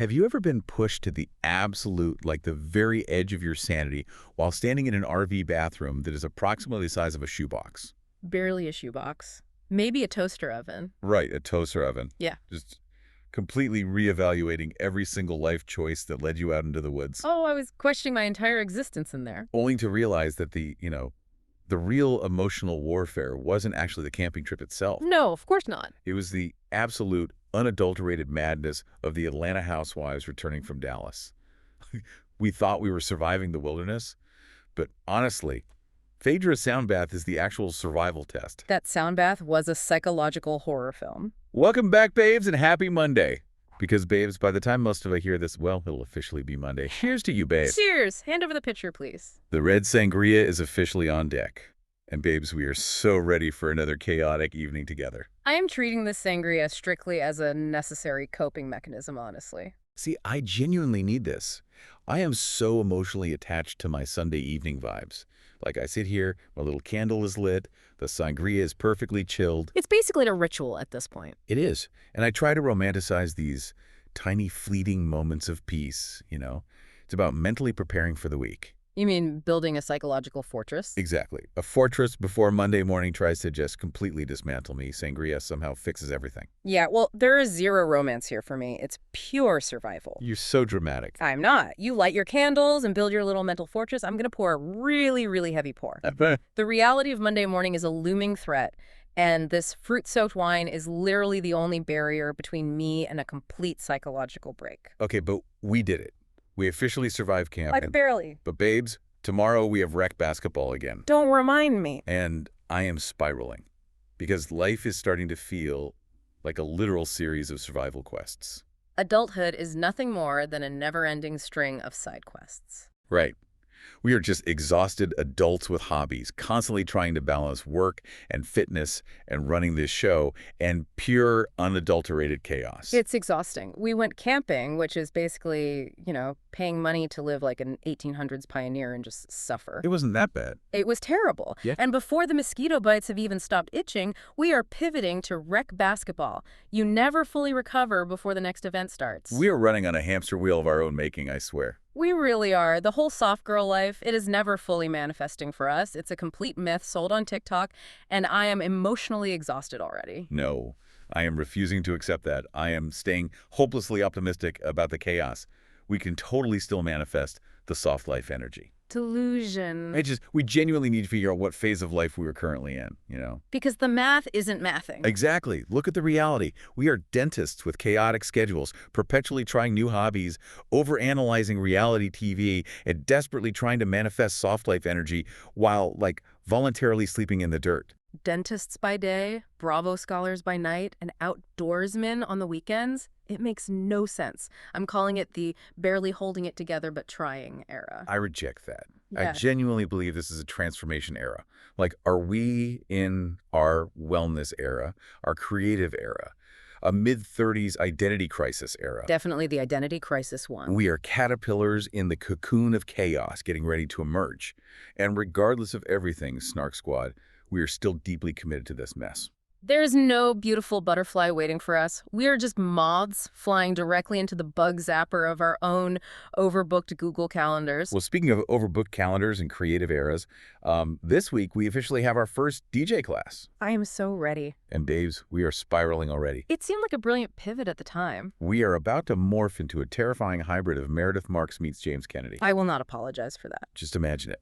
Have you ever been pushed to the absolute, like the very edge of your sanity while standing in an RV bathroom that is approximately the size of a shoebox? Barely a shoebox. Maybe a toaster oven. Right, a toaster oven. Yeah. Just completely reevaluating every single life choice that led you out into the woods, Oh, I was questioning my entire existence in there. only to realize that the real emotional warfare wasn't actually the camping trip itself. No, of course not. It was the absolute, unadulterated madness of the Atlanta housewives returning from Dallas. We thought we were surviving the wilderness, but honestly, Phaedra's sound bath is the actual survival test. That sound bath was a psychological horror film. Welcome back, babes, and happy Monday. Because, babes, by the time most of us hear this, well, it'll officially be Monday. Cheers to you, babe. Cheers! Hand over the pitcher, please. The red sangria is officially on deck. And, babes, we are so ready for another chaotic evening together. I am treating this sangria strictly as a necessary coping mechanism, honestly. See, I genuinely need this. I am so emotionally attached to my Sunday evening vibes. Like, I sit here, my little candle is lit, the sangria is perfectly chilled. It's basically a ritual at this point. It is. And I try to romanticize these tiny fleeting moments of peace, you know? It's about mentally preparing for the week. You mean building a psychological fortress? Exactly. A fortress before Monday morning tries to just completely dismantle me. Sangria somehow fixes everything. Yeah, well, there is zero romance here for me. It's pure survival. You're so dramatic. I'm not. You light your candles and build your little mental fortress. I'm going to pour a really, really heavy pour. The reality of Monday morning is a looming threat, and this fruit-soaked wine is literally the only barrier between me and a complete psychological break. Okay, but we did it. We officially survived camp. Like barely. But babes, tomorrow we have rec basketball again. Don't remind me. And I am spiraling. Because life is starting to feel like a literal series of survival quests. Adulthood is nothing more than a never-ending string of side quests. Right. We are just exhausted adults with hobbies, constantly trying to balance work and fitness and running this show and pure, unadulterated chaos. It's exhausting. We went camping, which is basically, paying money to live like an 1800s pioneer and just suffer. It wasn't that bad. It was terrible. Yeah. And before the mosquito bites have even stopped itching, we are pivoting to rec basketball. You never fully recover before the next event starts. We are running on a hamster wheel of our own making, I swear. We really are. The whole soft girl life, it is never fully manifesting for us. It's a complete myth sold on TikTok, and I am emotionally exhausted already. No, I am refusing to accept that. I am staying hopelessly optimistic about the chaos. We can totally still manifest the soft life energy. Delusion. We genuinely need to figure out what phase of life we are currently in, Because the math isn't mathing. Exactly. Look at the reality. We are dentists with chaotic schedules, perpetually trying new hobbies, overanalyzing reality TV, and desperately trying to manifest soft life energy while, voluntarily sleeping in the dirt. Dentists by day, Bravo scholars by night, and outdoorsmen on the weekends? It makes no sense. I'm calling it the barely holding it together but trying era. I reject that. Yeah. I genuinely believe this is a transformation era. Are we in our wellness era, our creative era, a mid-30s identity crisis era? Definitely the identity crisis one. We are caterpillars in the cocoon of chaos getting ready to emerge. And regardless of everything, Snark Squad, we are still deeply committed to this mess. There's no beautiful butterfly waiting for us. We are just moths flying directly into the bug zapper of our own overbooked Google calendars. Well, speaking of overbooked calendars and creative eras, this week we officially have our first DJ class. I am so ready. And babes, we are spiraling already. It seemed like a brilliant pivot at the time. We are about to morph into a terrifying hybrid of Meredith Marks meets James Kennedy. I will not apologize for that. Just imagine it.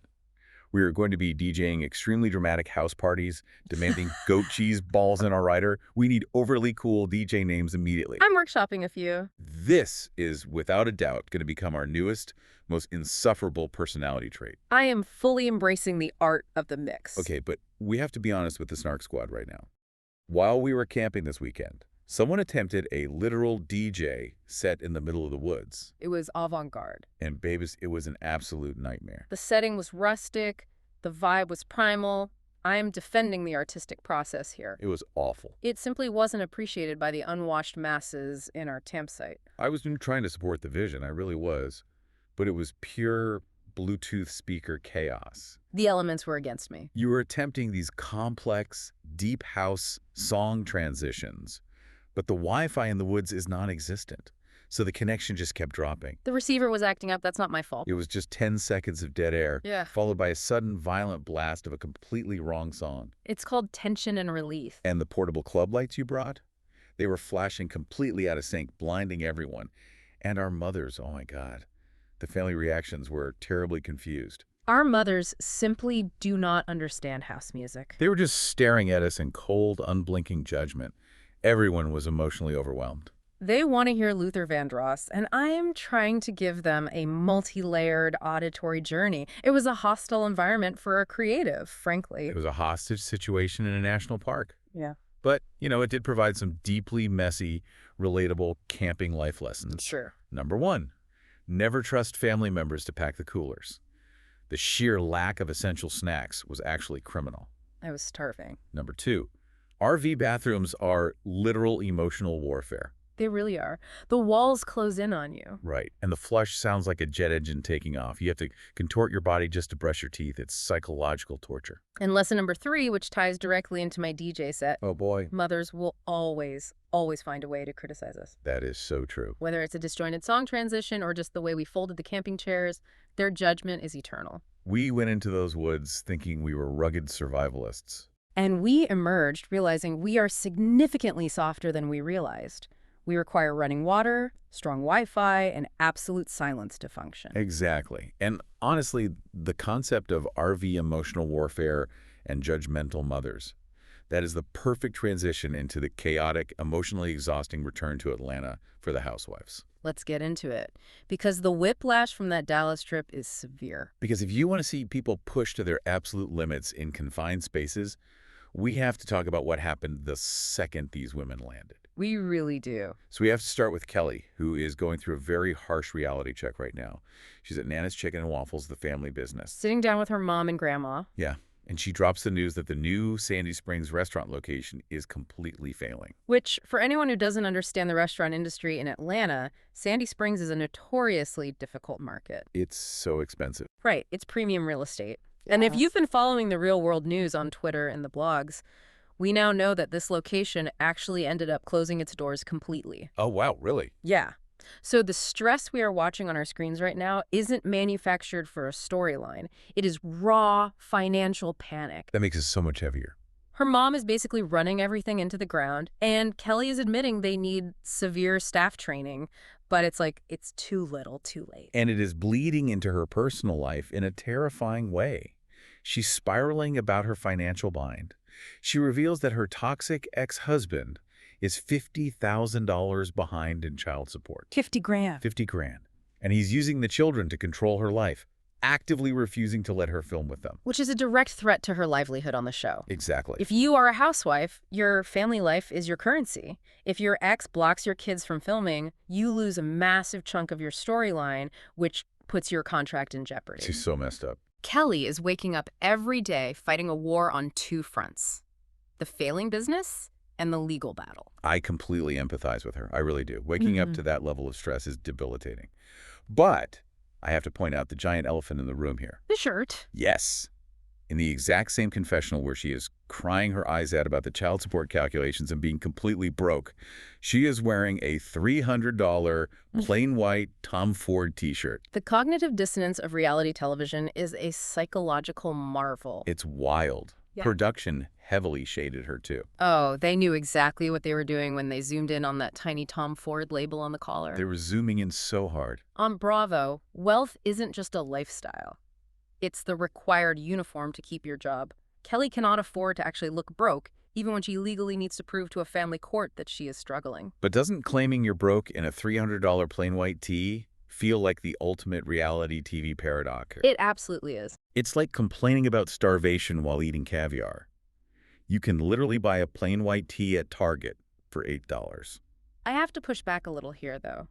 We are going to be DJing extremely dramatic house parties, demanding goat cheese balls in our rider. We need overly cool DJ names immediately. I'm workshopping a few. This is, without a doubt, going to become our newest, most insufferable personality trait. I am fully embracing the art of the mix. Okay, but we have to be honest with the Snark Squad right now. While we were camping this weekend, someone attempted a literal DJ set in the middle of the woods. It was avant-garde. And babes, it was an absolute nightmare. The setting was rustic. The vibe was primal. I am defending the artistic process here. It was awful. It simply wasn't appreciated by the unwashed masses in our campsite. I was trying to support the vision, I really was. But it was pure Bluetooth speaker chaos. The elements were against me. You were attempting these complex, deep house song transitions, but the Wi-Fi in the woods is non-existent. So the connection just kept dropping. The receiver was acting up. That's not my fault. It was just 10 seconds of dead air, Yeah. followed by a sudden violent blast of a completely wrong song. It's called tension and relief. And the portable club lights you brought? They were flashing completely out of sync, blinding everyone. And our mothers, oh my God. The family reactions were terribly confused. Our mothers simply do not understand house music. They were just staring at us in cold, unblinking judgment. Everyone was emotionally overwhelmed. They want to hear Luther Vandross, and I am trying to give them a multi-layered auditory journey. It was a hostile environment for a creative, frankly. It was a hostage situation in a national park. Yeah. But, it did provide some deeply messy, relatable camping life lessons. Sure. Number 1, never trust family members to pack the coolers. The sheer lack of essential snacks was actually criminal. I was starving. Number 2, RV bathrooms are literal emotional warfare. They really are. The walls close in on you. Right. And the flush sounds like a jet engine taking off. You have to contort your body just to brush your teeth. It's psychological torture. And lesson number 3, which ties directly into my DJ set. Oh, boy. Mothers will always find a way to criticize us. That is so true. Whether it's a disjointed song transition or just the way we folded the camping chairs, their judgment is eternal. We went into those woods thinking we were rugged survivalists. And we emerged realizing we are significantly softer than we realized. We require running water, strong Wi-Fi, and absolute silence to function. Exactly. And honestly, the concept of RV emotional warfare and judgmental mothers, that is the perfect transition into the chaotic, emotionally exhausting return to Atlanta for the housewives. Let's get into it, because the whiplash from that Dallas trip is severe. Because if you want to see people push to their absolute limits in confined spaces, we have to talk about what happened the second these women landed. We really do. So we have to start with Kelly, who is going through a very harsh reality check right now. She's at Nana's Chicken and Waffles, the family business. Sitting down with her mom and grandma. Yeah, and she drops the news that the new Sandy Springs restaurant location is completely failing. Which, for anyone who doesn't understand the restaurant industry in Atlanta, Sandy Springs is a notoriously difficult market. It's so expensive. Right, it's premium real estate. And if you've been following the real world news on Twitter and the blogs, we now know that this location actually ended up closing its doors completely. Oh, wow, really? Yeah. So the stress we are watching on our screens right now isn't manufactured for a storyline. It is raw financial panic. That makes it so much heavier. Her mom is basically running everything into the ground, and Kelly is admitting they need severe staff training, but it's too little, too late. And it is bleeding into her personal life in a terrifying way. She's spiraling about her financial bind. She reveals that her toxic ex-husband is $50,000 behind in child support. 50 grand. 50 grand. And he's using the children to control her life, actively refusing to let her film with them. Which is a direct threat to her livelihood on the show. Exactly. If you are a housewife, your family life is your currency. If your ex blocks your kids from filming, you lose a massive chunk of your storyline, which puts your contract in jeopardy. She's so messed up. Kelly is waking up every day fighting a war on 2 fronts: the failing business and the legal battle. I completely empathize with her. I really do. Waking up to that level of stress is debilitating. But I have to point out the giant elephant in the room here. The shirt. Yes. In the exact same confessional where she is crying her eyes out about the child support calculations and being completely broke, she is wearing a $300 plain white Tom Ford t-shirt. The cognitive dissonance of reality television is a psychological marvel. It's wild. Yeah. Production heavily shaded her too. Oh, they knew exactly what they were doing when they zoomed in on that tiny Tom Ford label on the collar. They were zooming in so hard. On Bravo, wealth isn't just a lifestyle. It's the required uniform to keep your job. Kelly cannot afford to actually look broke, even when she legally needs to prove to a family court that she is struggling. But doesn't claiming you're broke in a $300 plain white tee feel like the ultimate reality TV paradox? It absolutely is. It's like complaining about starvation while eating caviar. You can literally buy a plain white tee at Target for $8. I have to push back a little here, though.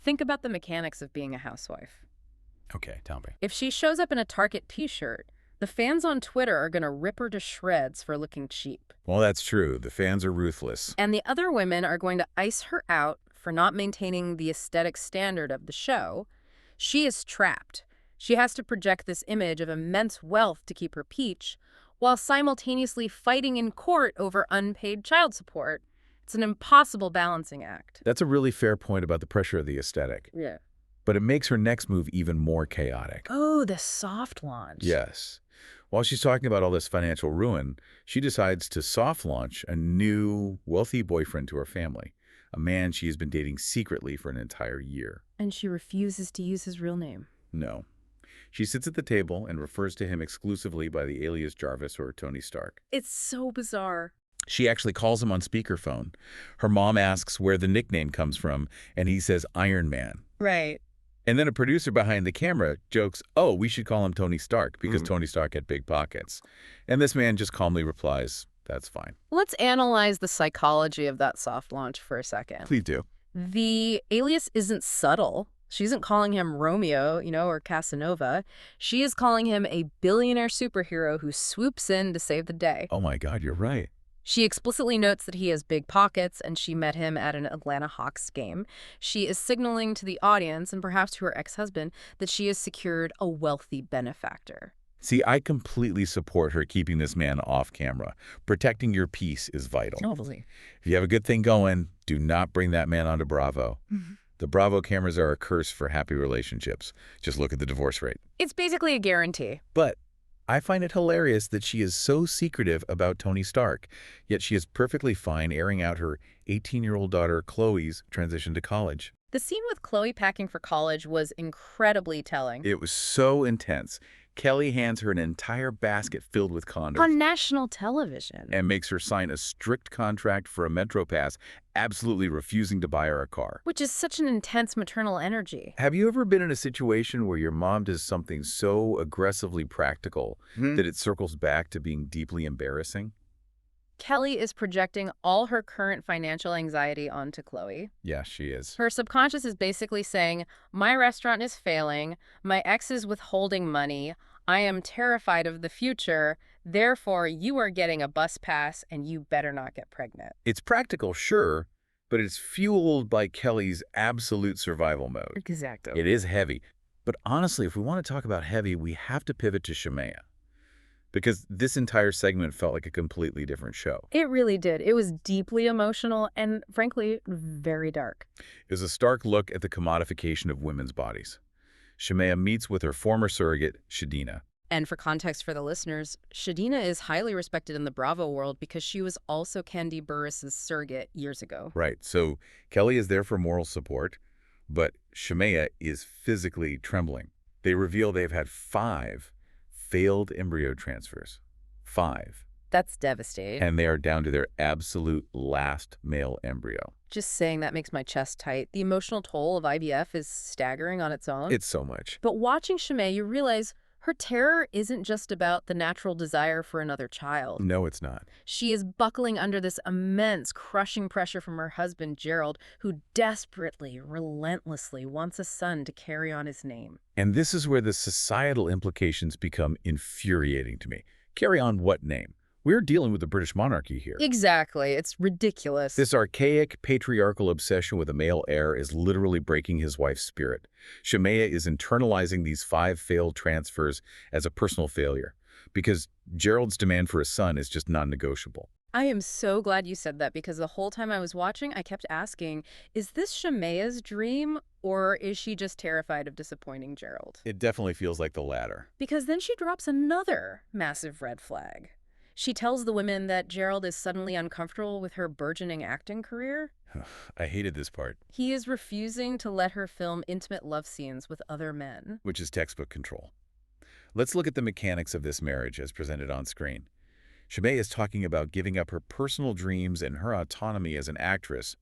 Think about the mechanics of being a housewife. Okay, tell me. If she shows up in a Target t-shirt, the fans on Twitter are going to rip her to shreds for looking cheap. Well, that's true. The fans are ruthless. And the other women are going to ice her out for not maintaining the aesthetic standard of the show. She is trapped. She has to project this image of immense wealth to keep her peach, while simultaneously fighting in court over unpaid child support. It's an impossible balancing act. That's a really fair point about the pressure of the aesthetic. Yeah. But it makes her next move even more chaotic. Oh, the soft launch. Yes. While she's talking about all this financial ruin, she decides to soft launch a new, wealthy boyfriend to her family, a man she has been dating secretly for an entire year. And she refuses to use his real name. No. She sits at the table and refers to him exclusively by the alias Jarvis or Tony Stark. It's so bizarre. She actually calls him on speakerphone. Her mom asks where the nickname comes from, and he says Iron Man. Right. And then a producer behind the camera jokes, oh, we should call him Tony Stark because Tony Stark had big pockets. And this man just calmly replies, that's fine. Let's analyze the psychology of that soft launch for a second. Please do. The alias isn't subtle. She isn't calling him Romeo, or Casanova. She is calling him a billionaire superhero who swoops in to save the day. Oh my God, you're right. She explicitly notes that he has big pockets, and she met him at an Atlanta Hawks game. She is signaling to the audience, and perhaps to her ex-husband, that she has secured a wealthy benefactor. See, I completely support her keeping this man off camera. Protecting your peace is vital. Obviously. If you have a good thing going, do not bring that man onto Bravo. The Bravo cameras are a curse for happy relationships. Just look at the divorce rate. It's basically a guarantee. But I find it hilarious that she is so secretive about Tony Stark, yet she is perfectly fine airing out her 18-year-old daughter Chloe's transition to college. The scene with Chloe packing for college was incredibly telling. It was so intense. Kelly hands her an entire basket filled with condoms. On national television. And makes her sign a strict contract for a Metro Pass, absolutely refusing to buy her a car. Which is such an intense maternal energy. Have you ever been in a situation where your mom does something so aggressively practical that it circles back to being deeply embarrassing? Kelly is projecting all her current financial anxiety onto Chloe. Yeah, she is. Her subconscious is basically saying, my restaurant is failing, my ex is withholding money, I am terrified of the future, therefore you are getting a bus pass and you better not get pregnant. It's practical, sure, but it's fueled by Kelly's absolute survival mode. Exactly. It is heavy. But honestly, if we want to talk about heavy, we have to pivot to Shemaya. Because this entire segment felt like a completely different show. It really did. It was deeply emotional and, frankly, very dark. It was a stark look at the commodification of women's bodies. Shemaya meets with her former surrogate, Shadina. And for context for the listeners, Shadina is highly respected in the Bravo world because she was also Candy Burris's surrogate years ago. Right, so Kelly is there for moral support, but Shemaya is physically trembling. They reveal they've had 5 failed embryo transfers. 5. That's devastating. And they are down to their absolute last male embryo. Just saying that makes my chest tight. The emotional toll of IVF is staggering on its own. It's so much. But watching Shemaya, you realize her terror isn't just about the natural desire for another child. No, it's not. She is buckling under this immense, crushing pressure from her husband, Gerald, who desperately, relentlessly wants a son to carry on his name. And this is where the societal implications become infuriating to me. Carry on what name? We're dealing with the British monarchy here. Exactly. It's ridiculous. This archaic, patriarchal obsession with a male heir is literally breaking his wife's spirit. Shemaya is internalizing these 5 failed transfers as a personal failure because Gerald's demand for a son is just non-negotiable. I am so glad you said that because the whole time I was watching, I kept asking, is this Shemaya's dream or is she just terrified of disappointing Gerald? It definitely feels like the latter. Because then she drops another massive red flag. She tells the women that Gerald is suddenly uncomfortable with her burgeoning acting career. I hated this part. He is refusing to let her film intimate love scenes with other men. Which is textbook control. Let's look at the mechanics of this marriage as presented on screen. Shemaya is talking about giving up her personal dreams and her autonomy as an actress,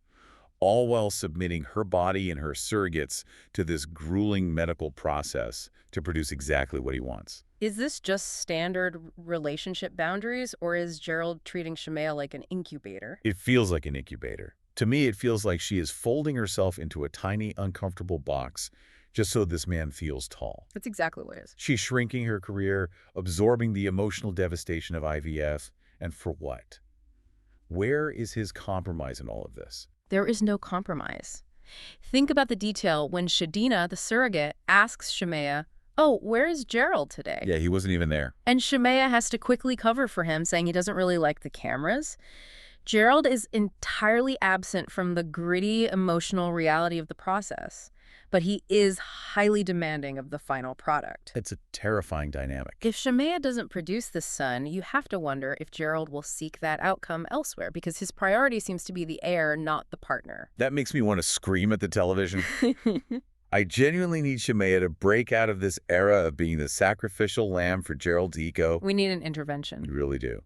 all while submitting her body and her surrogates to this grueling medical process to produce exactly what he wants. Is this just standard relationship boundaries, or is Gerald treating Shemaya like an incubator? It feels like an incubator. To me, it feels like she is folding herself into a tiny, uncomfortable box just so this man feels tall. That's exactly what it is. She's shrinking her career, absorbing the emotional devastation of IVF, and for what? Where is his compromise in all of this? There is no compromise. Think about the detail when Shadina, the surrogate, asks Shemaya, oh, where is Gerald today? Yeah, he wasn't even there. And Shemaya has to quickly cover for him, saying he doesn't really like the cameras. Gerald is entirely absent from the gritty, emotional reality of the process, but he is highly demanding of the final product. It's a terrifying dynamic. If Shemaya doesn't produce this son, you have to wonder if Gerald will seek that outcome elsewhere, because his priority seems to be the heir, not the partner. That makes me want to scream at the television. I genuinely need Shemaya to break out of this era of being the sacrificial lamb for Gerald's ego. We need an intervention. We really do.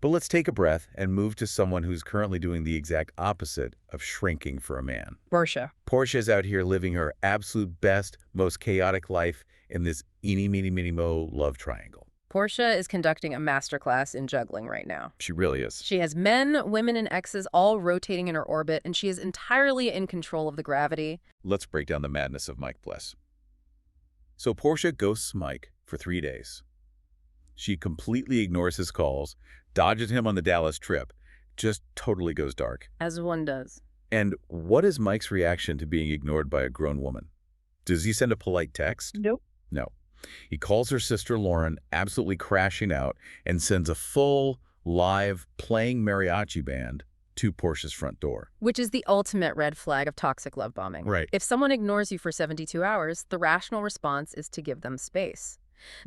But let's take a breath and move to someone who's currently doing the exact opposite of shrinking for a man. Porsha. Porsha's out here living her absolute best, most chaotic life in this eeny-meeny-miny-mo love triangle. Porsha is conducting a masterclass in juggling right now. She really is. She has men, women, and exes all rotating in her orbit, and she is entirely in control of the gravity. Let's break down the madness of Miche Bliss. So Porsha ghosts Miche for 3 days. She completely ignores his calls, dodges him on the Dallas trip, just totally goes dark. As one does. And what is Mike's reaction to being ignored by a grown woman? Does he send a polite text? Nope. No. He calls her sister Lauren, absolutely crashing out, and sends a full, live, playing mariachi band to Porsha's front door. Which is the ultimate red flag of toxic love bombing. Right. If someone ignores you for 72 hours, the rational response is to give them space.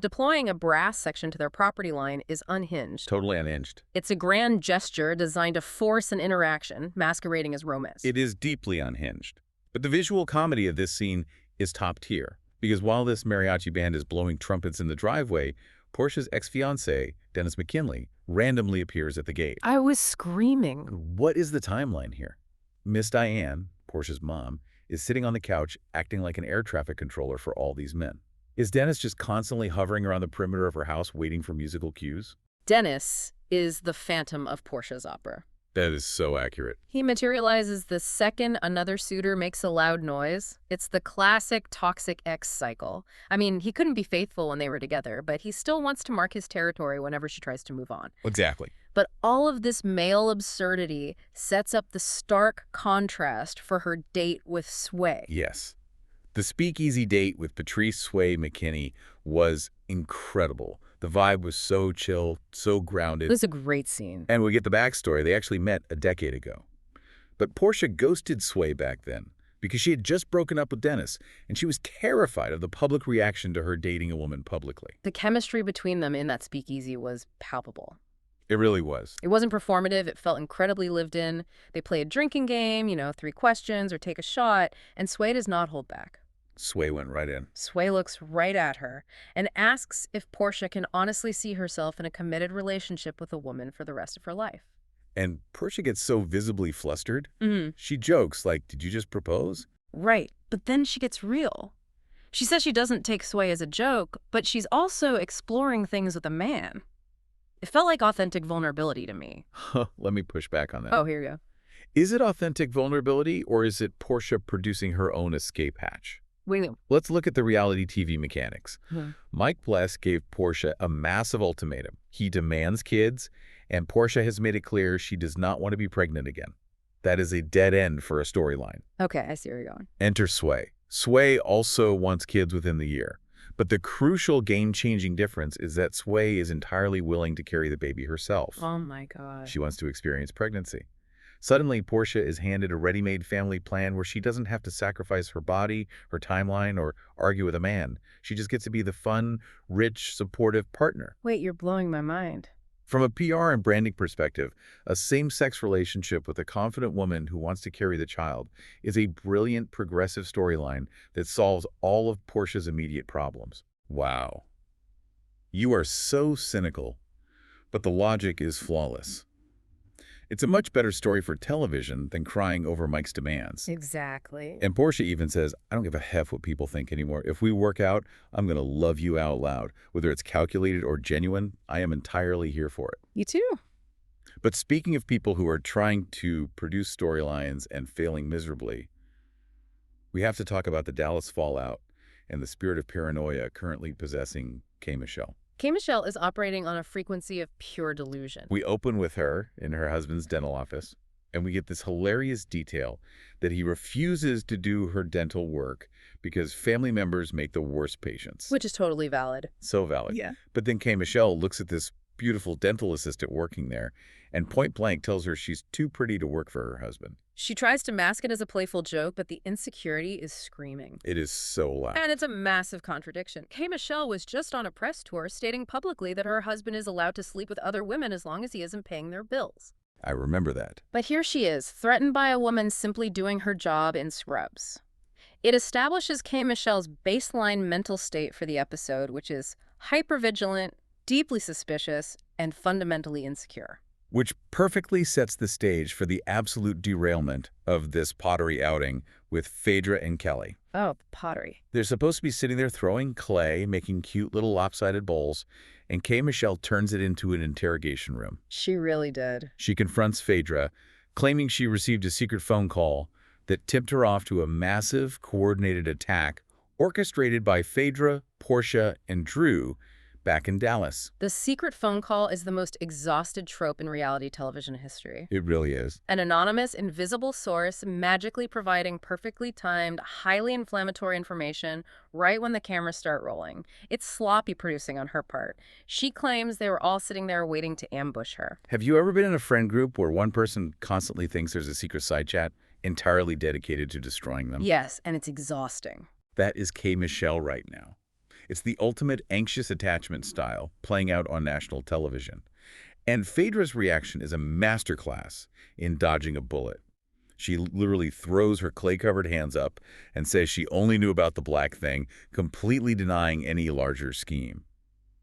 Deploying a brass section to their property line is unhinged. Totally unhinged. It's a grand gesture designed to force an interaction, masquerading as romance. It is deeply unhinged. But the visual comedy of this scene is top tier, because while this mariachi band is blowing trumpets in the driveway, Porsha's ex-fiancé, Dennis McKinley, randomly appears at the gate. I was screaming. What is the timeline here? Miss Diane, Porsha's mom, is sitting on the couch acting like an air traffic controller for all these men. Is Dennis just constantly hovering around the perimeter of her house waiting for musical cues? Dennis is the phantom of Porsha's opera. That is so accurate. He materializes the second another suitor makes a loud noise. It's the classic toxic ex cycle. I mean, he couldn't be faithful when they were together, but he still wants to mark his territory whenever she tries to move on. Exactly. But all of this male absurdity sets up the stark contrast for her date with Sway. Yes. The speakeasy date with Patrice Sway McKinney was incredible. The vibe was so chill, so grounded. It was a great scene. And we get the backstory. They actually met a decade ago. But Porsha ghosted Sway back then because she had just broken up with Dennis, and she was terrified of the public reaction to her dating a woman publicly. The chemistry between them in that speakeasy was palpable. It really was. It wasn't performative. It felt incredibly lived in. They play a drinking game, 3 questions or take a shot, and Sway does not hold back. Sway went right in. Sway looks right at her and asks if Porsha can honestly see herself in a committed relationship with a woman for the rest of her life. And Porsha gets so visibly flustered. Mm-hmm. She jokes like, "Did you just propose?" Right. But then she gets real. She says she doesn't take Sway as a joke, but she's also exploring things with a man. It felt like authentic vulnerability to me. Let me push back on that. Oh, here you go. Is it authentic vulnerability, or is it Porsha producing her own escape hatch? Wait. Let's look at the reality TV mechanics. Hmm. Miche Bliss gave Porsha a massive ultimatum. He demands kids, and Porsha has made it clear she does not want to be pregnant again. That is a dead end for a storyline. Okay, I see where you're going. Enter Sway. Sway also wants kids within the year. But the crucial game-changing difference is that Sway is entirely willing to carry the baby herself. Oh my God. She wants to experience pregnancy. Suddenly, Porsha is handed a ready-made family plan where she doesn't have to sacrifice her body, her timeline, or argue with a man. She just gets to be the fun, rich, supportive partner. Wait, you're blowing my mind. From a PR and branding perspective, a same-sex relationship with a confident woman who wants to carry the child is a brilliant, progressive storyline that solves all of Porsha's immediate problems. Wow. You are so cynical, but the logic is flawless. It's a much better story for television than crying over Mike's demands. Exactly. And Porsha even says, "I don't give a F what people think anymore. If we work out, I'm going to love you out loud. Whether it's calculated or genuine, I am entirely here for it." You too. But speaking of people who are trying to produce storylines and failing miserably, we have to talk about the Dallas fallout and the spirit of paranoia currently possessing Miche. Miche is operating on a frequency of pure delusion. We open with her in her husband's dental office, and we get this hilarious detail that he refuses to do her dental work because family members make the worst patients. Which is totally valid. So valid. Yeah. But then Miche looks at this beautiful dental assistant working there, and point blank tells her she's too pretty to work for her husband. She tries to mask it as a playful joke, but the insecurity is screaming. It is so loud. And it's a massive contradiction. Miche was just on a press tour stating publicly that her husband is allowed to sleep with other women as long as he isn't paying their bills. I remember that. But here she is, threatened by a woman simply doing her job in scrubs. It establishes Miche's baseline mental state for the episode, which is hypervigilant, deeply suspicious, and fundamentally insecure. Which perfectly sets the stage for the absolute derailment of this pottery outing with Phaedra and Kelly. Oh, pottery. They're supposed to be sitting there throwing clay, making cute little lopsided bowls, and Miche turns it into an interrogation room. She really did. She confronts Phaedra, claiming she received a secret phone call that tipped her off to a massive, coordinated attack orchestrated by Phaedra, Porsha, and Drew back in Dallas. The secret phone call is the most exhausted trope in reality television history. It really is. An anonymous, invisible source magically providing perfectly timed, highly inflammatory information right when the cameras start rolling. It's sloppy producing on her part. She claims they were all sitting there waiting to ambush her. Have you ever been in a friend group where one person constantly thinks there's a secret side chat entirely dedicated to destroying them? Yes, and it's exhausting. That is Miche right now. It's the ultimate anxious attachment style playing out on national television. And Phaedra's reaction is a masterclass in dodging a bullet. She literally throws her clay-covered hands up and says she only knew about the black thing, completely denying any larger scheme.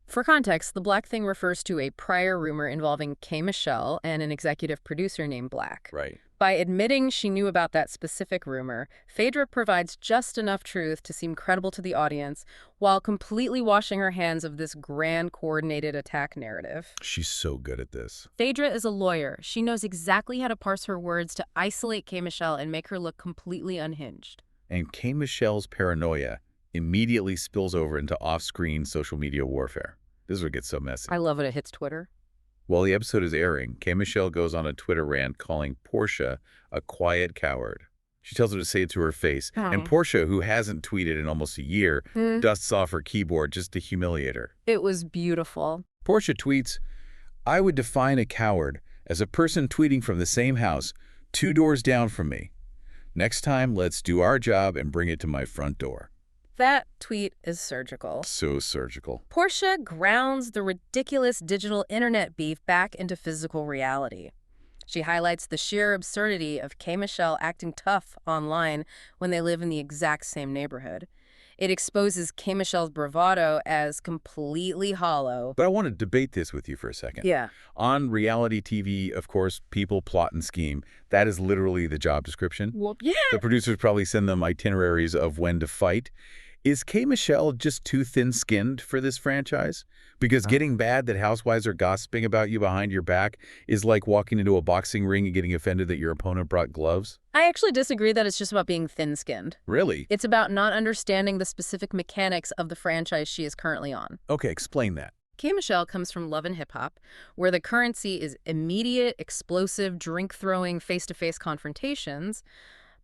For context, the Black thing refers to a prior rumor involving Miche and an executive producer named Black. Right. By admitting she knew about that specific rumor, Phaedra provides just enough truth to seem credible to the audience while completely washing her hands of this grand coordinated attack narrative. She's so good at this. Phaedra is a lawyer. She knows exactly how to parse her words to isolate Miche and make her look completely unhinged. And Miche's paranoia immediately spills over into off-screen social media warfare. This is where it gets so messy. I love it. It hits Twitter. While the episode is airing, Miche goes on a Twitter rant calling Porsha a quiet coward. She tells her to say it to her face. And Porsha, who hasn't tweeted in almost a year, dusts off her keyboard just to humiliate her. It was beautiful. Porsha tweets, "I would define a coward as a person tweeting from the same house 2 doors down from me. Next time, let's do our job and bring it to my front door." That tweet is surgical. So surgical. Porsha grounds the ridiculous digital internet beef back into physical reality. She highlights the sheer absurdity of Miche acting tough online when they live in the exact same neighborhood. It exposes Miche's bravado as completely hollow. But I want to debate this with you for a second. Yeah. On reality TV, of course, people plot and scheme. That is literally the job description. Well, yeah. The producers probably send them itineraries of when to fight. Is Miche just too thin-skinned for this franchise? Because getting bad that housewives are gossiping about you behind your back is like walking into a boxing ring and getting offended that your opponent brought gloves? I actually disagree that it's just about being thin-skinned. Really? It's about not understanding the specific mechanics of the franchise she is currently on. Okay, explain that. Miche comes from Love and Hip Hop, where the currency is immediate, explosive, drink-throwing, face-to-face confrontations.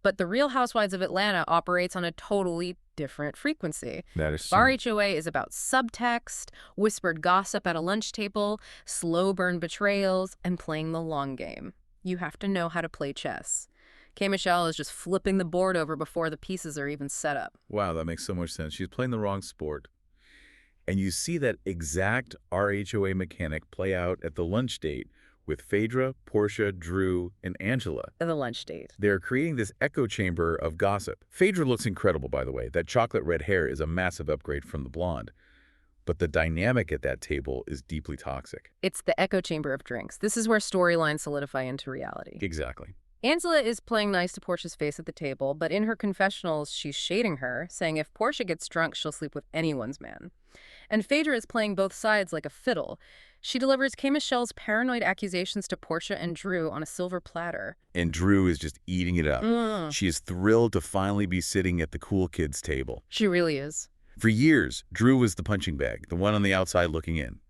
But the Real Housewives of Atlanta operates on a totally different frequency. That is true. RHOA is about subtext, whispered gossip at a lunch table, slow burn betrayals, and playing the long game. You have to know how to play chess. Miche is just flipping the board over before the pieces are even set up. Wow, that makes so much sense. She's playing the wrong sport. And you see that exact RHOA mechanic play out at the lunch date with Phaedra, Porsha, Drew, and Angela. The lunch date. They're creating this echo chamber of gossip. Phaedra looks incredible, by the way. That chocolate red hair is a massive upgrade from the blonde. But the dynamic at that table is deeply toxic. It's the echo chamber of drinks. This is where storylines solidify into reality. Exactly. Angela is playing nice to Porsha's face at the table, but in her confessionals, she's shading her, saying if Porsha gets drunk, she'll sleep with anyone's man. And Phaedra is playing both sides like a fiddle. She delivers Miche's paranoid accusations to Porsha and Drew on a silver platter. And Drew is just eating it up. She is thrilled to finally be sitting at the cool kids' table. She really is. For years, Drew was the punching bag, the one on the outside looking in.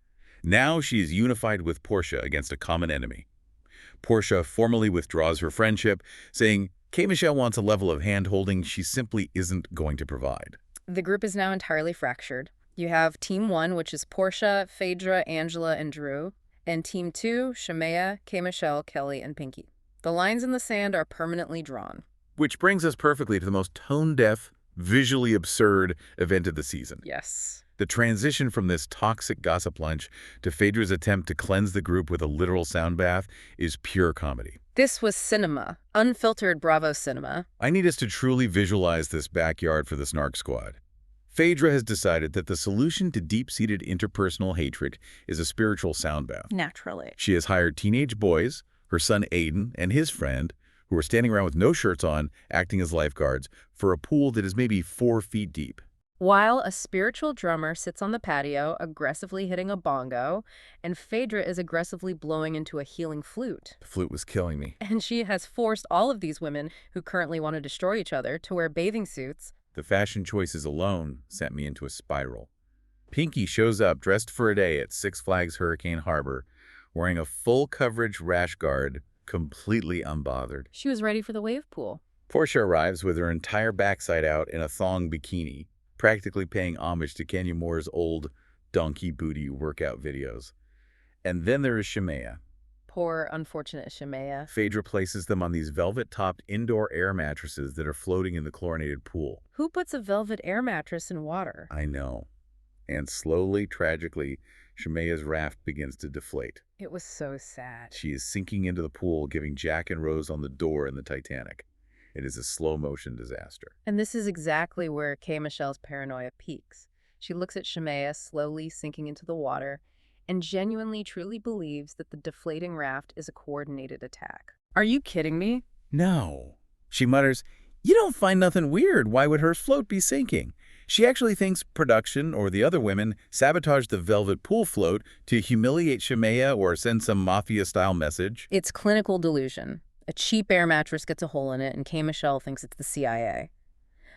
Now she is unified with Porsha against a common enemy. Porsha formally withdraws her friendship, saying Miche wants a level of hand-holding she simply isn't going to provide. The group is now entirely fractured. You have Team 1, which is Porsha, Phaedra, Angela, and Drew, and Team 2, Shemaya, K. Michelle, Kelly, and Pinky. The lines in the sand are permanently drawn. Which brings us perfectly to the most tone-deaf, visually absurd event of the season. Yes. The transition from this toxic gossip lunch to Phaedra's attempt to cleanse the group with a literal sound bath is pure comedy. This was cinema. Unfiltered Bravo cinema. I need us to truly visualize this backyard for the Snark Squad. Phaedra has decided that the solution to deep-seated interpersonal hatred is a spiritual sound bath. Naturally. She has hired teenage boys, her son Aiden and his friend, who are standing around with no shirts on, acting as lifeguards, for a pool that is maybe 4 feet deep. While a spiritual drummer sits on the patio, aggressively hitting a bongo, and Phaedra is aggressively blowing into a healing flute. The flute was killing me. And she has forced all of these women who currently want to destroy each other to wear bathing suits. The fashion choices alone sent me into a spiral. Pinky shows up dressed for a day at Six Flags Hurricane Harbor, wearing a full-coverage rash guard, completely unbothered. She was ready for the wave pool. Porsha arrives with her entire backside out in a thong bikini, practically paying homage to Kenya Moore's old donkey booty workout videos. And then there is Shemaya. Poor, unfortunate Shemaya. Phaedra places them on these velvet-topped indoor air mattresses that are floating in the chlorinated pool. Who puts a velvet air mattress in water? I know. And slowly, tragically, Shemaya's raft begins to deflate. It was so sad. She is sinking into the pool, giving Jack and Rose on the door in the Titanic. It is a slow-motion disaster. And this is exactly where K. Michelle's paranoia peaks. She looks at Shemaya slowly sinking into the water and genuinely truly believes that the deflating raft is a coordinated attack. Are you kidding me? No. She mutters, "You don't find nothing weird. Why would her float be sinking?" She actually thinks production or the other women sabotaged the velvet pool float to humiliate Shemaya or send some mafia-style message. It's clinical delusion. A cheap air mattress gets a hole in it, and K. Michelle thinks it's the CIA.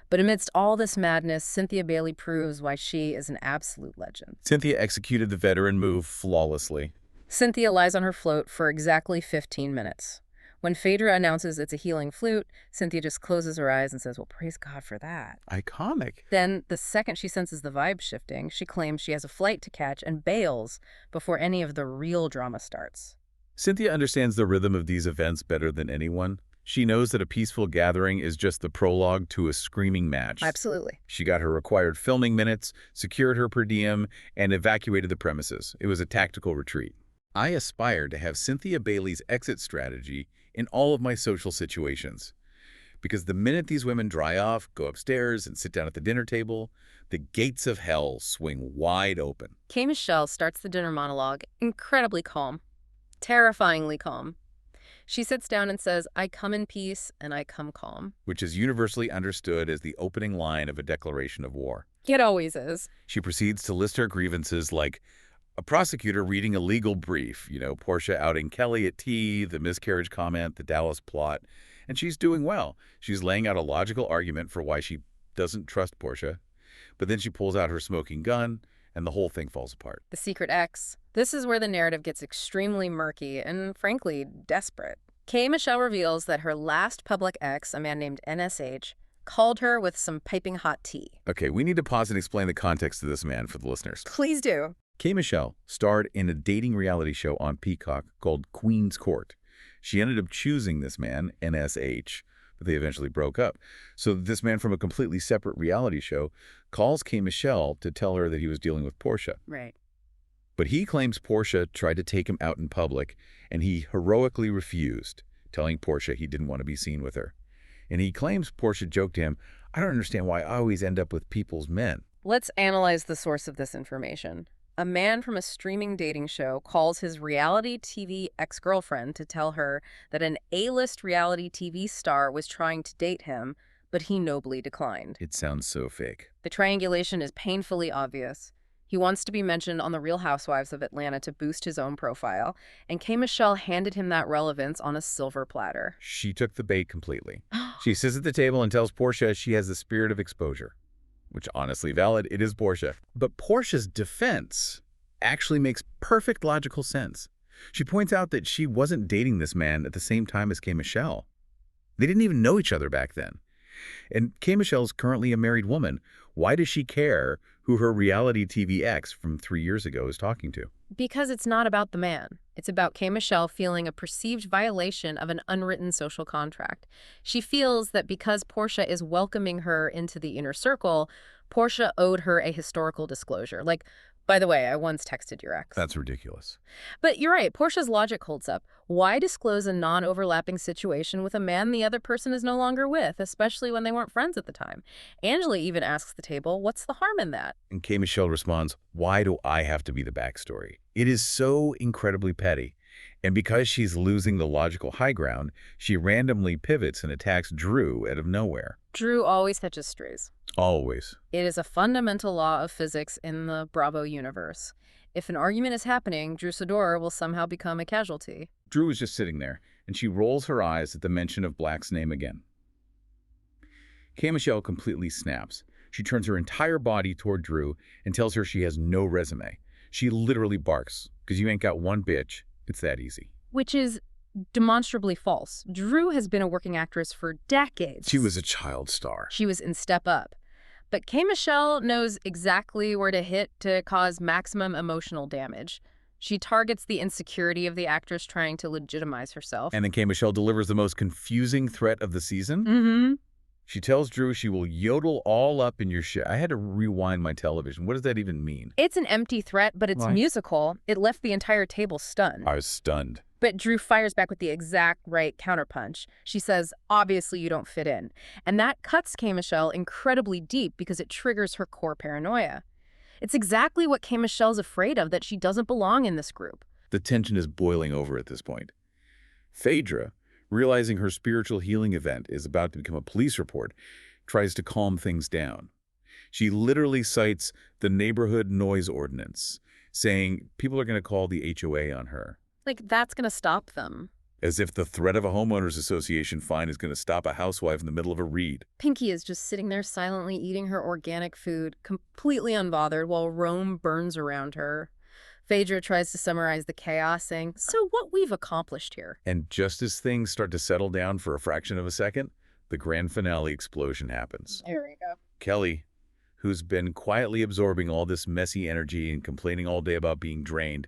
But amidst all this madness, Cynthia Bailey proves why she is an absolute legend. Cynthia executed the veteran move flawlessly. Cynthia lies on her float for exactly 15 minutes. When Phaedra announces it's a healing flute, Cynthia just closes her eyes and says, well, praise God for that. Iconic. Then, the second she senses the vibe shifting, she claims she has a flight to catch and bails before any of the real drama starts. Cynthia understands the rhythm of these events better than anyone. She knows that a peaceful gathering is just the prologue to a screaming match. Absolutely. She got her required filming minutes, secured her per diem, and evacuated the premises. It was a tactical retreat. I aspire to have Cynthia Bailey's exit strategy in all of my social situations. Because the minute these women dry off, go upstairs, and sit down at the dinner table, the gates of hell swing wide open. K. Michelle starts the dinner monologue incredibly calm, terrifyingly calm. She sits down and says, I come in peace and I come calm. Which is universally understood as the opening line of a declaration of war. It always is. She proceeds to list her grievances like a prosecutor reading a legal brief, Porsha outing Kelly at tea, the miscarriage comment, the Dallas plot, and she's doing well. She's laying out a logical argument for why she doesn't trust Porsha, but then she pulls out her smoking gun, and the whole thing falls apart. The secret X. This is where the narrative gets extremely murky and, frankly, desperate. K. Michelle reveals that her last public ex, a man named NSH, called her with some piping hot tea. Okay, we need to pause and explain the context of this man for the listeners. Please do. K. Michelle starred in a dating reality show on Peacock called Queen's Court. She ended up choosing this man, NSH, but they eventually broke up. So this man from a completely separate reality show calls K. Michelle to tell her that he was dealing with Porsha. Right. But he claims Porsha tried to take him out in public, and he heroically refused, telling Porsha he didn't want to be seen with her. And he claims Porsha joked to him, I don't understand why I always end up with people's men. Let's analyze the source of this information. A man from a streaming dating show calls his reality TV ex-girlfriend to tell her that an A-list reality TV star was trying to date him, but he nobly declined. It sounds so fake. The triangulation is painfully obvious. He wants to be mentioned on the Real Housewives of Atlanta to boost his own profile, and K. Michelle handed him that relevance on a silver platter. She took the bait completely. She sits at the table and tells Porsha she has the spirit of exposure. Which, honestly valid, it is Porsha. But Porsha's defense actually makes perfect logical sense. She points out that she wasn't dating this man at the same time as K. Michelle. They didn't even know each other back then. And K. Michelle's currently a married woman. Why does she care who her reality TV ex from 3 years ago is talking to. Because it's not about the man. It's about Miche feeling a perceived violation of an unwritten social contract. She feels that because Porsha is welcoming her into the inner circle, Porsha owed her a historical disclosure. Like, by the way, I once texted your ex. That's ridiculous. But you're right, Porsha's logic holds up. Why disclose a non-overlapping situation with a man the other person is no longer with, especially when they weren't friends at the time? Angela even asks the table, what's the harm in that? And Miche responds, why do I have to be the backstory? It is so incredibly petty. And because she's losing the logical high ground, she randomly pivots and attacks Drew out of nowhere. Drew always catches strays. Always. It is a fundamental law of physics in the Bravo universe. If an argument is happening, Drew Sidora will somehow become a casualty. Drew is just sitting there, and she rolls her eyes at the mention of Black's name again. Miche completely snaps. She turns her entire body toward Drew and tells her she has no resume. She literally barks, because you ain't got one bitch. It's that easy. Which is demonstrably false. Drew has been a working actress for decades. She was a child star. She was in Step Up. But Miche knows exactly where to hit to cause maximum emotional damage. She targets the insecurity of the actress trying to legitimize herself. And then Miche delivers the most confusing threat of the season. Mm-hmm. She tells Drew she will yodel all up in your shit. I had to rewind my television. What does that even mean? It's an empty threat, but it's musical. It left the entire table stunned. I was stunned. But Drew fires back with the exact right counterpunch. She says, obviously you don't fit in. And that cuts Miche incredibly deep because it triggers her core paranoia. It's exactly what Miche's afraid of, that she doesn't belong in this group. The tension is boiling over at this point. Phaedra, realizing her spiritual healing event is about to become a police report, tries to calm things down. She literally cites the neighborhood noise ordinance, saying people are going to call the HOA on her. Like, that's going to stop them. As if the threat of a homeowners association fine is going to stop a housewife in the middle of a read. Pinky is just sitting there silently eating her organic food, completely unbothered, while Rome burns around her. Phaedra tries to summarize the chaos, saying, so what we've accomplished here. And just as things start to settle down for a fraction of a second, the grand finale explosion happens. There we go. Kelly, who's been quietly absorbing all this messy energy and complaining all day about being drained,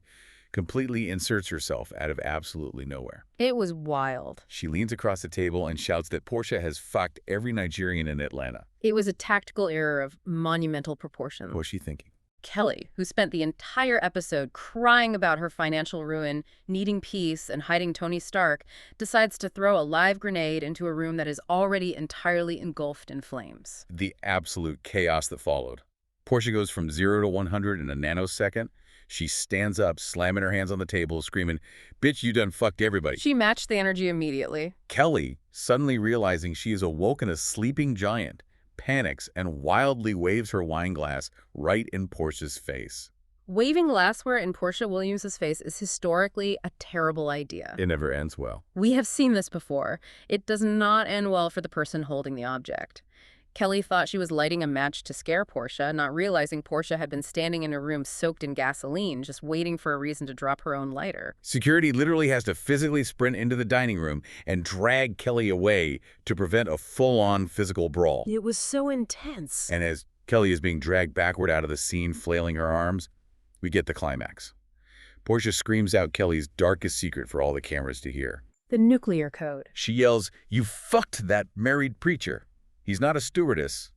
completely inserts herself out of absolutely nowhere. It was wild. She leans across the table and shouts that Porsha has fucked every Nigerian in Atlanta. It was a tactical error of monumental proportions. What was she thinking? Kelly, who spent the entire episode crying about her financial ruin, needing peace, and hiding Tony Stark, decides to throw a live grenade into a room that is already entirely engulfed in flames. The absolute chaos that followed. Porsha goes from 0 to 100 in a nanosecond. She stands up, slamming her hands on the table, screaming, "Bitch, you done fucked everybody." She matched the energy immediately. Kelly, suddenly realizing she has awoken a sleeping giant, panics and wildly waves her wine glass right in Porsha's face. Waving glassware in Porsha Williams' face is historically a terrible idea. It never ends well. We have seen this before. It does not end well for the person holding the object. Kelly thought she was lighting a match to scare Porsha, not realizing Porsha had been standing in a room soaked in gasoline, just waiting for a reason to drop her own lighter. Security literally has to physically sprint into the dining room and drag Kelly away to prevent a full-on physical brawl. It was so intense. And as Kelly is being dragged backward out of the scene, flailing her arms, we get the climax. Porsha screams out Kelly's darkest secret for all the cameras to hear. The nuclear code. She yells, "You fucked that married preacher. He's not a stewardess."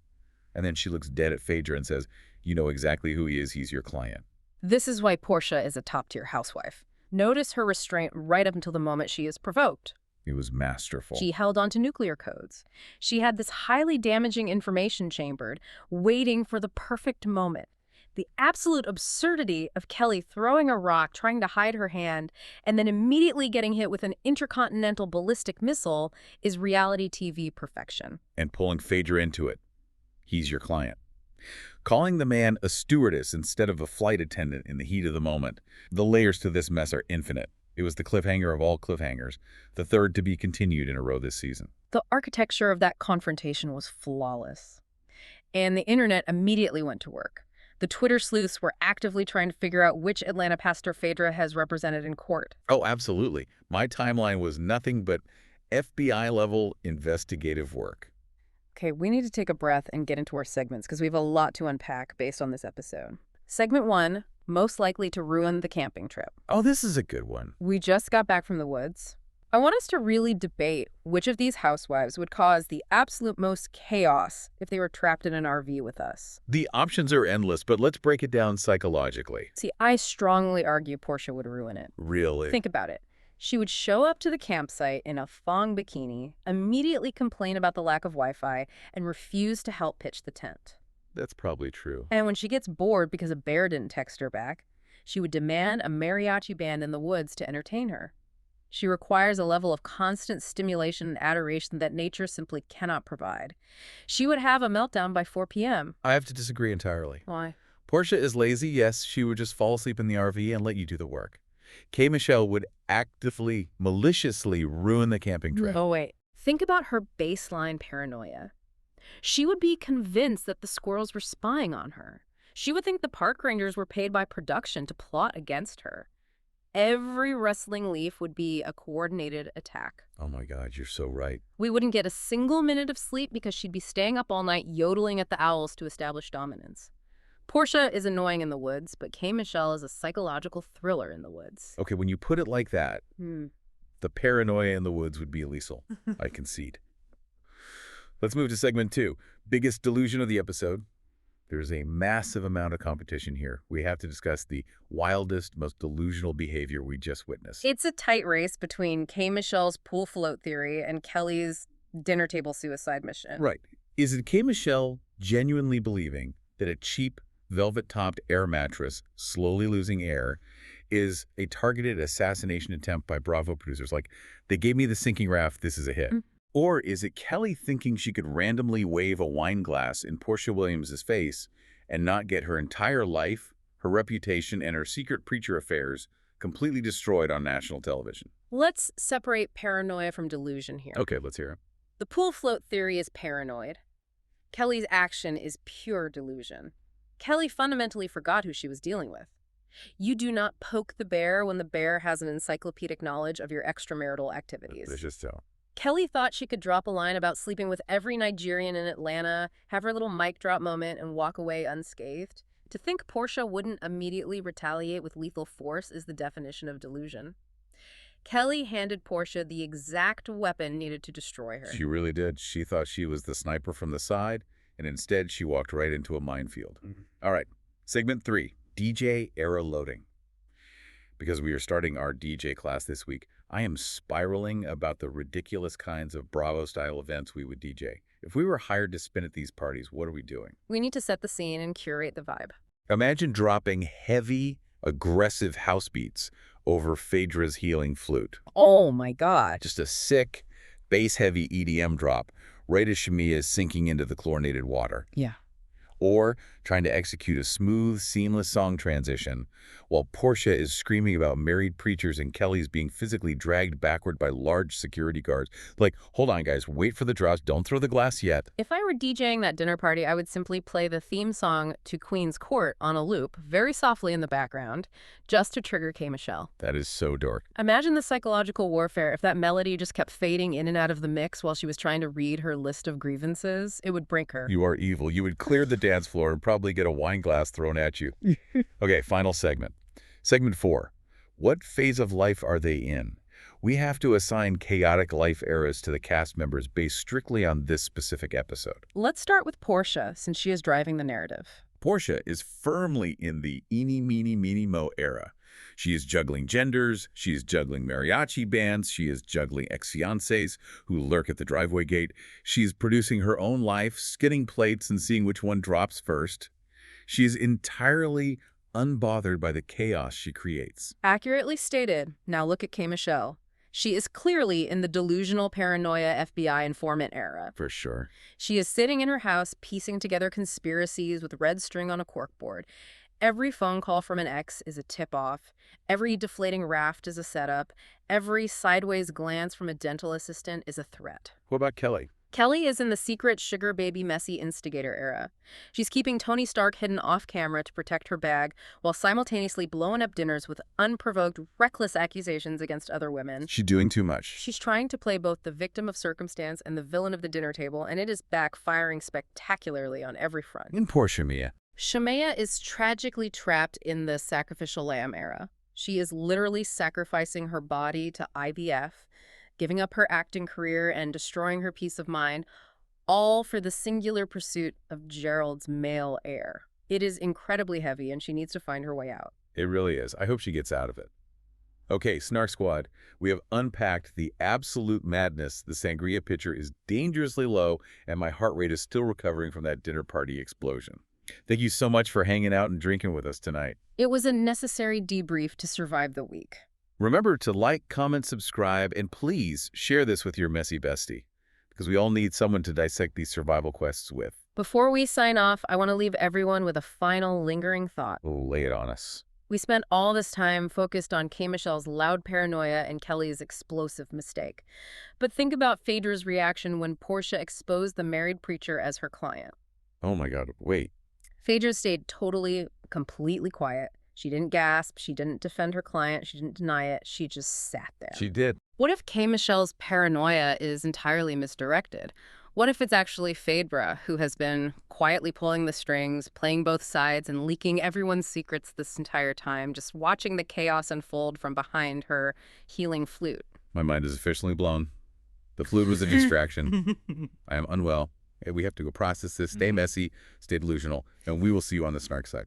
And then she looks dead at Phaedra and says, "You know exactly who he is. He's your client." This is why Porsha is a top-tier housewife. Notice her restraint right up until the moment she is provoked. It was masterful. She held on to nuclear codes. She had this highly damaging information chambered, waiting for the perfect moment. The absolute absurdity of Kelly throwing a rock, trying to hide her hand, and then immediately getting hit with an intercontinental ballistic missile is reality TV perfection. And pulling Phaedra into it. He's your client. Calling the man a stewardess instead of a flight attendant in the heat of the moment. The layers to this mess are infinite. It was the cliffhanger of all cliffhangers, the third to be continued in a row this season. The architecture of that confrontation was flawless. And the internet immediately went to work. The Twitter sleuths were actively trying to figure out which Atlanta pastor Phaedra has represented in court. Oh, absolutely. My timeline was nothing but FBI-level investigative work. Okay, we need to take a breath and get into our segments because we have a lot to unpack based on this episode. Segment 1, most likely to ruin the camping trip. Oh, this is a good one. We just got back from the woods. I want us to really debate which of these housewives would cause the absolute most chaos if they were trapped in an RV with us. The options are endless, but let's break it down psychologically. See, I strongly argue Porsha would ruin it. Really? Think about it. She would show up to the campsite in a thong bikini, immediately complain about the lack of Wi-Fi, and refuse to help pitch the tent. That's probably true. And when she gets bored because a bear didn't text her back, she would demand a mariachi band in the woods to entertain her. She requires a level of constant stimulation and adoration that nature simply cannot provide. She would have a meltdown by 4 p.m. I have to disagree entirely. Why? Porsha is lazy, yes. She would just fall asleep in the RV and let you do the work. Michelle would actively, maliciously ruin the camping trip. Oh, wait. Think about her baseline paranoia. She would be convinced that the squirrels were spying on her. She would think the park rangers were paid by production to plot against her. Every rustling leaf would be a coordinated attack. Oh my God, you're so right. We wouldn't get a single minute of sleep because she'd be staying up all night yodeling at the owls to establish dominance. Porsha is annoying in the woods, but Michelle is a psychological thriller in the woods. Okay, when you put it like that, the paranoia in the woods would be lethal. I concede. Let's move to segment 2. Biggest delusion of the episode. There's a massive amount of competition here. We have to discuss the wildest, most delusional behavior we just witnessed. It's a tight race between Michelle's pool float theory and Kelly's dinner table suicide mission. Right. Is it Michelle genuinely believing that a cheap, velvet-topped air mattress, slowly losing air, is a targeted assassination attempt by Bravo producers? Like, they gave me the sinking raft, this is a hit. Or is it Kelly thinking she could randomly wave a wine glass in Porsha Williams' face and not get her entire life, her reputation, and her secret preacher affairs completely destroyed on national television? Let's separate paranoia from delusion here. Okay, let's hear it. The pool float theory is paranoid. Kelly's action is pure delusion. Kelly fundamentally forgot who she was dealing with. You do not poke the bear when the bear has an encyclopedic knowledge of your extramarital activities. Let's just tell. Kelly thought she could drop a line about sleeping with every Nigerian in Atlanta, have her little mic drop moment, and walk away unscathed. To think Porsha wouldn't immediately retaliate with lethal force is the definition of delusion. Kelly handed Porsha the exact weapon needed to destroy her. She really did. She thought she was the sniper from the side, and instead she walked right into a minefield. All right, segment 3, DJ era loading. Because we are starting our DJ class this week, I am spiraling about the ridiculous kinds of Bravo-style events we would DJ. If we were hired to spin at these parties, what are we doing? We need to set the scene and curate the vibe. Imagine dropping heavy, aggressive house beats over Phaedra's healing flute. Oh my God. Just a sick, bass-heavy EDM drop right as Shamiya is sinking into the chlorinated water. Yeah. Or trying to execute a smooth, seamless song transition while Porsha is screaming about married preachers and Kelly's being physically dragged backward by large security guards. Like, hold on, guys, wait for the drops. Don't throw the glass yet. If I were DJing that dinner party, I would simply play the theme song to Queen's Court on a loop, very softly in the background, just to trigger Michelle. That is so dork. Imagine the psychological warfare if that melody just kept fading in and out of the mix while she was trying to read her list of grievances. It would break her. You are evil. You would clear the dance floor and probably get a wine glass thrown at you. Okay, final segment. Segment 4. What phase of life are they in? We have to assign chaotic life eras to the cast members based strictly on this specific episode. Let's start with Porsha, since she is driving the narrative. Porsha is firmly in the eeny, meeny, meeny, mo era. She is juggling genders, she is juggling mariachi bands, she is juggling ex-fiancés who lurk at the driveway gate. She is producing her own life, skinning plates and seeing which one drops first. She is entirely unbothered by the chaos she creates. Accurately stated. Now look at Michelle. She is clearly in the delusional paranoia FBI informant era. For sure. She is sitting in her house piecing together conspiracies with red string on a corkboard. Every phone call from an ex is a tip-off. Every deflating raft is a setup. Every sideways glance from a dental assistant is a threat. What about Kelly? Kelly is in the secret sugar baby messy instigator era. She's keeping Tony Stark hidden off camera to protect her bag while simultaneously blowing up dinners with unprovoked, reckless accusations against other women. She's doing too much. She's trying to play both the victim of circumstance and the villain of the dinner table, and it is backfiring spectacularly on every front. And Porsha Mia. Shemaya is tragically trapped in the sacrificial lamb era. She is literally sacrificing her body to IVF, giving up her acting career and destroying her peace of mind, all for the singular pursuit of Gerald's male heir. It is incredibly heavy, and she needs to find her way out. It really is. I hope she gets out of it. Okay, Snark Squad, we have unpacked the absolute madness. The sangria pitcher is dangerously low, and my heart rate is still recovering from that dinner party explosion. Thank you so much for hanging out and drinking with us tonight. It was a necessary debrief to survive the week. Remember to like, comment, subscribe, and please share this with your messy bestie, because we all need someone to dissect these survival quests with. Before we sign off, I want to leave everyone with a final lingering thought. Oh, lay it on us. We spent all this time focused on K. Michelle's loud paranoia and Kelly's explosive mistake. But think about Phaedra's reaction when Porsha exposed the married preacher as her client. Oh my God, wait. Phaedra stayed completely quiet. She didn't gasp, she didn't defend her client, she didn't deny it, she just sat there. She did. What if K. Michelle's paranoia is entirely misdirected? What if it's actually Phaedra who has been quietly pulling the strings, playing both sides, and leaking everyone's secrets this entire time, just watching the chaos unfold from behind her healing flute? My mind is officially blown. The flute was a distraction. I am unwell. We have to go process this, stay messy, stay delusional, and we will see you on the Snark side.